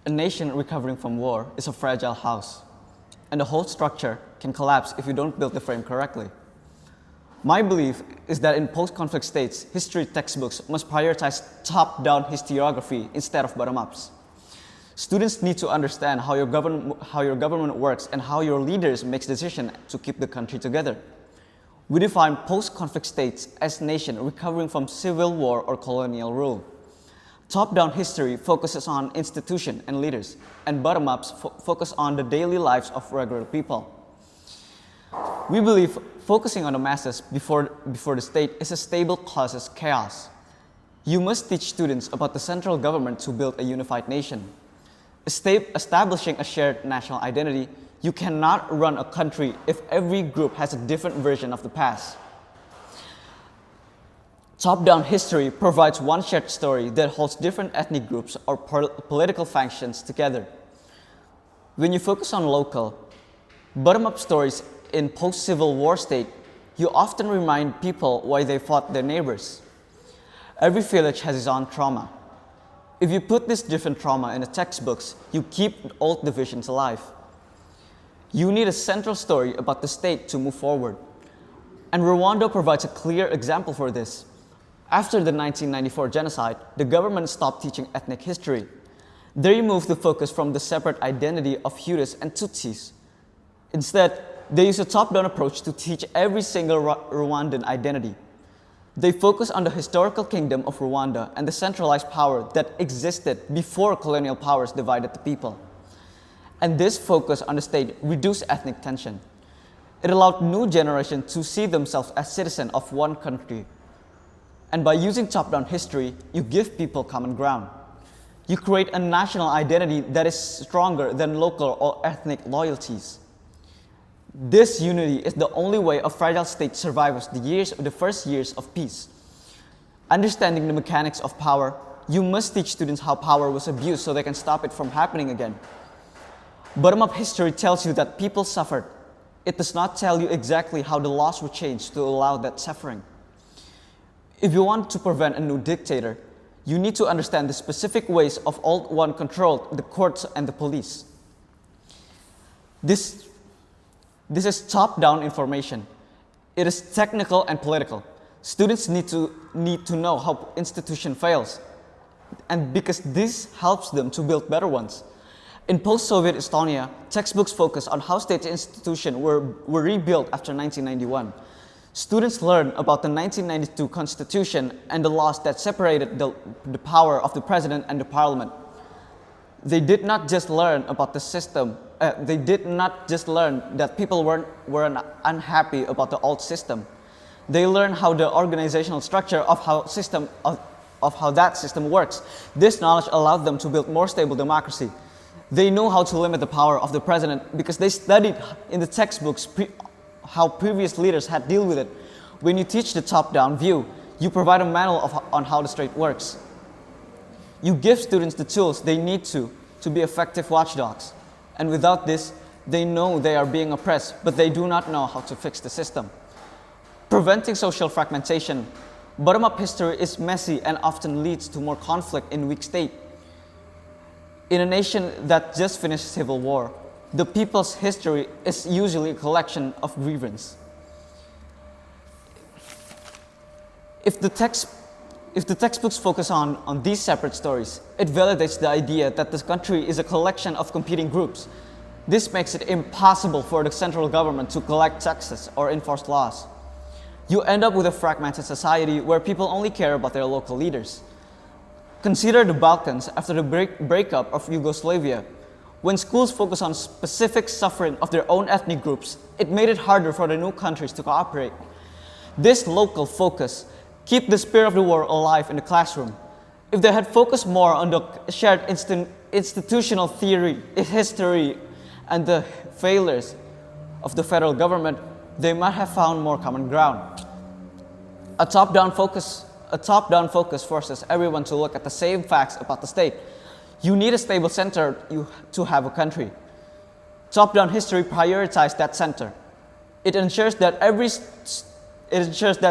A nation recovering from war is a fragile house, and the whole structure can collapse if you don't build the frame correctly. My belief is that in post-conflict states, history textbooks must prioritize top-down historiography instead of bottom-ups. Students need to understand how your government works and how your leaders make decisions to keep the country together. We define post-conflict states as nations recovering from civil war or colonial rule. Top-down history focuses on institutions and leaders, and bottom-ups focus on the daily lives of regular people. We believe focusing on the masses before the state is a stable causes chaos. You must teach students about the central government to build a unified nation. Establishing a shared national identity, you cannot run a country if every group has a different version of the past. Top-down history provides one shared story that holds different ethnic groups or political factions together. When you focus on local, bottom-up stories in post-Civil War state, you often remind people why they fought their neighbors. Every village has its own trauma. If you put this different trauma in the textbooks, you keep old divisions alive. You need a central story about the state to move forward. And Rwanda provides a clear example for this. After the 1994 genocide, the government stopped teaching ethnic history. They removed the focus from the separate identity of Hutus and Tutsis. Instead, they use a top-down approach to teach every single Rwandan identity. They focus on the historical kingdom of Rwanda and the centralized power that existed before colonial powers divided the people. And this focus on the state reduced ethnic tension. It allowed new generations to see themselves as citizens of one country. And by using top-down history, you give people common ground. You create a national identity that is stronger than local or ethnic loyalties. This unity is the only way a fragile state survives the first years of peace. Understanding the mechanics of power, you must teach students how power was abused so they can stop it from happening again. Bottom-up history tells you that people suffered. It does not tell you exactly how the laws were changed to allow that suffering. If you want to prevent a new dictator, you need to understand the specific ways of old one controlled the courts and the police. This is top-down information. It is technical and political. Students need to know how institution fails, and because this helps them to build better ones. In post-Soviet Estonia, textbooks focus on how state institutions were rebuilt after 1991. Students learn about the 1992 Constitution and the laws that separated the power of the president and the parliament. They did not just learn about the system. They did not just learn that people were unhappy about the old system. They learned how the organizational structure of how that system works. This knowledge allowed them to build more stable democracy. They know how to limit the power of the president because they studied in the textbooks how previous leaders had dealt with it. When you teach the top-down view, you provide a manual on how the state works. You give students the tools they need to be effective watchdogs. And without this, they know they are being oppressed, but they do not know how to fix the system. Preventing social fragmentation, bottom-up history is messy and often leads to more conflict in weak state. In a nation that just finished civil war, the people's history is usually a collection of grievances. If the textbooks focus on these separate stories, it validates the idea that this country is a collection of competing groups. This makes it impossible for the central government to collect taxes or enforce laws. You end up with a fragmented society where people only care about their local leaders. Consider the Balkans after the breakup of Yugoslavia. When schools focus on specific suffering of their own ethnic groups, it made it harder for the new countries to cooperate. This local focus keeps the spirit of the war alive in the classroom. If they had focused more on the shared institutional history, and the failures of the federal government, they might have found more common ground. A top-down focus forces everyone to look at the same facts about the state. You need a stable center to have a country. Top-down history prioritizes that center. It ensures that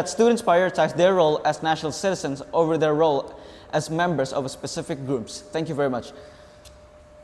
students prioritize their role as national citizens over their role as members of a specific groups. Thank you very much.